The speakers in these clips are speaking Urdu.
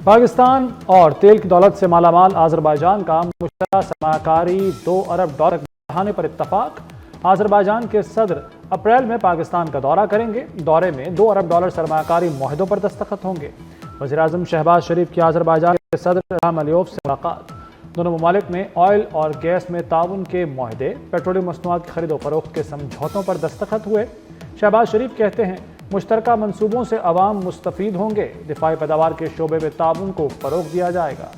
پاکستان اور تیل کی دولت سے مالا مال آذربائیجان کا مشترکہ سرمایہ کاری $2 ارب تک بڑھانے پر اتفاق۔ آذربائیجان کے صدر اپریل میں پاکستان کا دورہ کریں گے۔ دورے میں $2 ارب سرمایہ کاری معاہدوں پر دستخط ہوں گے۔ وزیر اعظم شہباز شریف کی آذربائیجان کے صدر الہام علیوف سے ملاقات۔ دونوں ممالک میں آئل اور گیس میں تعاون کے معاہدے، پیٹرولیم مصنوعات کی خرید و فروخت کے سمجھوتوں پر دستخط ہوئے۔ شہباز شریف کہتے ہیں مشترکہ منصوبوں سے عوام مستفید ہوں گے۔ دفاعی پیداوار کے شعبے میں تعاون کو فروغ دیا جائے گا۔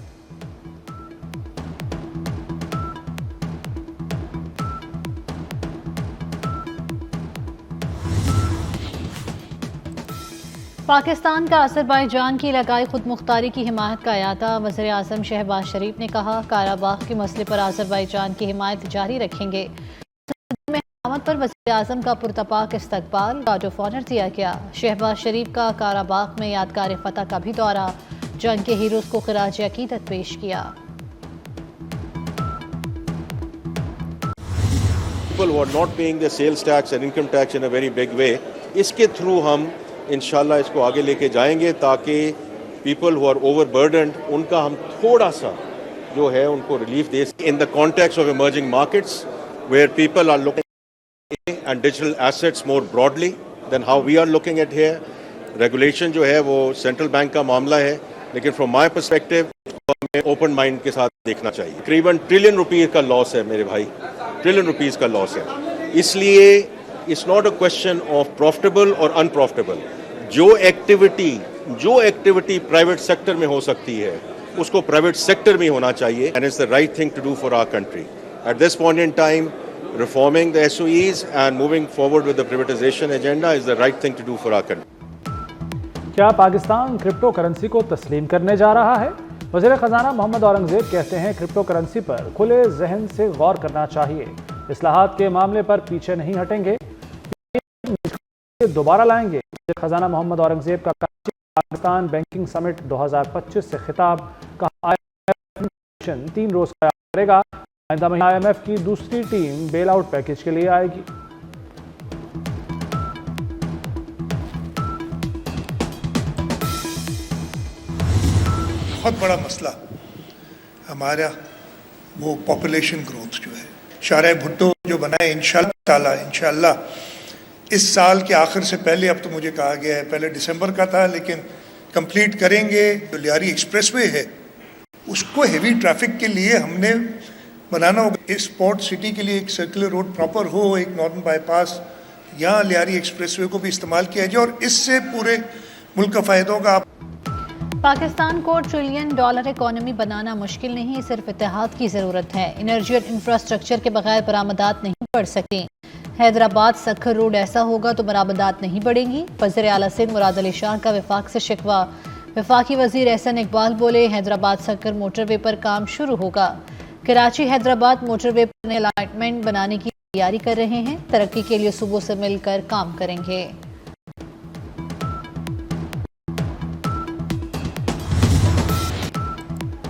پاکستان کا آذربائیجان کی علاقائی خود مختاری کی حمایت کا اعادہ۔ وزیر اعظم شہباز شریف نے کہا قارا باغ کے مسئلے پر آذربائیجان کی حمایت جاری رکھیں گے۔ میں حکومت پر وزیر اعظم کا پرتپاک استقبال، گارڈ آف آنر دیا گیا۔ شہباز شریف کا قارا باغ میں یادگار فتح کا بھی دورہ، جنگ کے ہیروز کو خراج عقیدت پیش کیا۔ People who are not paying their sales tax and income tax in a very big way, اس کے تھرو ہم انشاءاللہ اس کو آگے لے کے جائیں گے تاکہ people who are over burdened ان کا ہم تھوڑا سا جو ہے ان کو ریلیف دے سکیں in the context of emerging markets where people are looking and digital assets more broadly then how we are looking at here. Regulation جو ہے وہ سینٹرل بینک کا معاملہ ہے، لیکن فرام مائی پرسپیکٹو ہمیں اوپن مائنڈ کے ساتھ دیکھنا چاہیے۔ تقریباً $1 ٹریلین کا لاس ہے میرے بھائی، $1 ٹریلین کا لاس ہے۔ اس لیے it's not a question of profitable اور ان پروفٹیبل۔ جو ایکٹیویٹی پرائیویٹ سیکٹر میں ہو سکتی ہے اس کو پرائیویٹ سیکٹر میں ہونا چاہیے، and it's the right thing to do for our country. At this point in time, reforming the SOEs and moving forward with the privatization agenda is the right thing to do for our country. کیا پاکستان کرپٹو کرنسی کو تسلیم کرنے جا رہا ہے؟ وزیر خزانہ محمد اورنگزیب کہتے ہیں کرپٹو کرنسی پر کھلے ذہن سے غور کرنا چاہیے، اصلاحات کے معاملے پر پیچھے نہیں ہٹیں گے، دوبارہ لائیں گے۔ وزیر خزانہ محمد اورنگزیب کا پاکستان بینکنگ سمٹ 2025 سے خطاب، کہا IMF 3 روز کا کرے گا، آئندہ مہینہ IMF کی دوسری ٹیم بیل آؤٹ پیکیج کے لیے آئے گی۔ بہت بڑا مسئلہ ہمارا وہ پاپولیشن گروتھ جو ہے، شارع بھٹو جو بنائے انشاءاللہ اس سال کے آخر سے پہلے، اب تو مجھے کہا گیا ہے پہلے دسمبر کا تھا لیکن کمپلیٹ کریں گے۔ جو لیاری ایکسپریس وے ہے اس کو ہیوی ٹریفک کے لیے ہم نے بنانا ہوگا، اس پورٹ سٹی کے لیے ایک سرکولر روڈ پراپر ہو، ایک نارتھن بائی پاس، یہاں لیاری ایکسپریس وے کو بھی استعمال کیا جائے اور اس سے پورے ملک کا فائدہ ہوگا۔ پاکستان کو $1 ٹریلین اکانومی بنانا مشکل نہیں، صرف اتحاد کی ضرورت ہے۔ انرجی اور انفراسٹرکچر کے بغیر برآمدات نہیں بڑھ سکیں۔ حیدرآباد سکھر روڈ ایسا ہوگا تو برآمدات نہیں بڑھیں گی۔ وزیر اعلیٰ سندھ مراد علی شاہ کا وفاق سے شکوہ، وفاقی وزیر احسن اقبال بولے حیدرآباد سکھر موٹر وے پر کام شروع ہوگا۔ کراچی حیدرآباد موٹر وے پر نئے الائنمنٹ بنانے کی تیاری کر رہے ہیں، ترقی کے لیے صوبوں سے مل کر کام کریں گے۔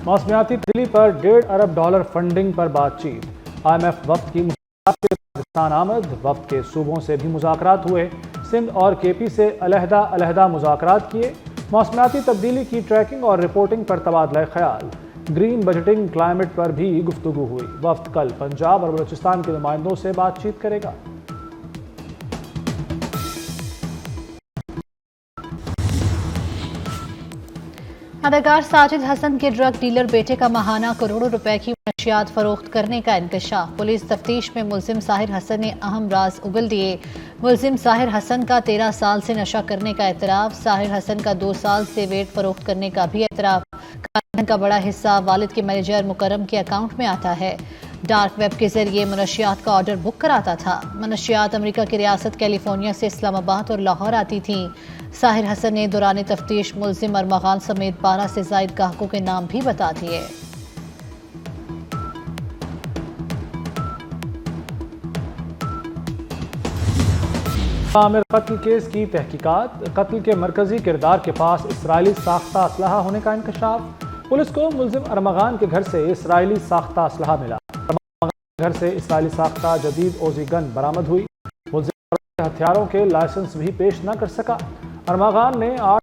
موسمیاتی تبدیلی پر $1.5 ارب فنڈنگ پر بات چیت۔ IMF وفد کی مذاکرات کے پاکستان آمد، وفد کے صوبوں سے بھی مذاکرات ہوئے، سندھ اور KP سے علیحدہ مذاکرات کیے۔ موسمیاتی تبدیلی کی ٹریکنگ اور رپورٹنگ پر تبادلہ خیال، گرین بجٹنگ، کلائمیٹ پر بھی گفتگو ہوئی۔ وفد کل پنجاب اور بلوچستان کے نمائندوں سے بات چیت کرے گا۔ اداکار ساجد حسن کے ڈرگ ڈیلر بیٹے کا ماہانہ کروڑوں روپے کی منشیات فروخت کرنے کا انکشاف۔ پولیس تفتیش میں ملزم ساحر حسن نے اہم راز اگل دیے۔ ملزم ساحر حسن کا 13 سال سے نشہ کرنے کا اعتراف، ساحر حسن کا 2 سال سے ویٹ فروخت کرنے کا بھی اعتراف۔ کارندن کا بڑا حصہ والد کے مینیجر مکرم کے اکاؤنٹ میں آتا ہے۔ ڈارک ویب کے ذریعے منشیات کا آرڈر بک کراتا تھا۔ منشیات امریکہ کی ریاست کیلیفورنیا سے اسلام آباد اور لاہور آتی تھیں۔ ساحر حسن نے دوران تفتیش ملزم ارمغان سمیت 12 سے زائد گاہکوں کے نام بھی بتا دیے۔ عامر قتل کیس کی تحقیقات، قتل کے مرکزی کردار کے پاس اسرائیلی ساختہ اسلحہ ہونے کا انکشاف۔ پولیس کو ملزم ارمغان کے گھر سے اسرائیلی ساختہ اسلحہ ملا۔ ارمغان کے گھر سے اسرائیلی ساختہ جدید اوزی گن برآمد ہوئی۔ ملزم ہتھیاروں کے لائسنس بھی پیش نہ کر سکا۔ ارمغان نے 8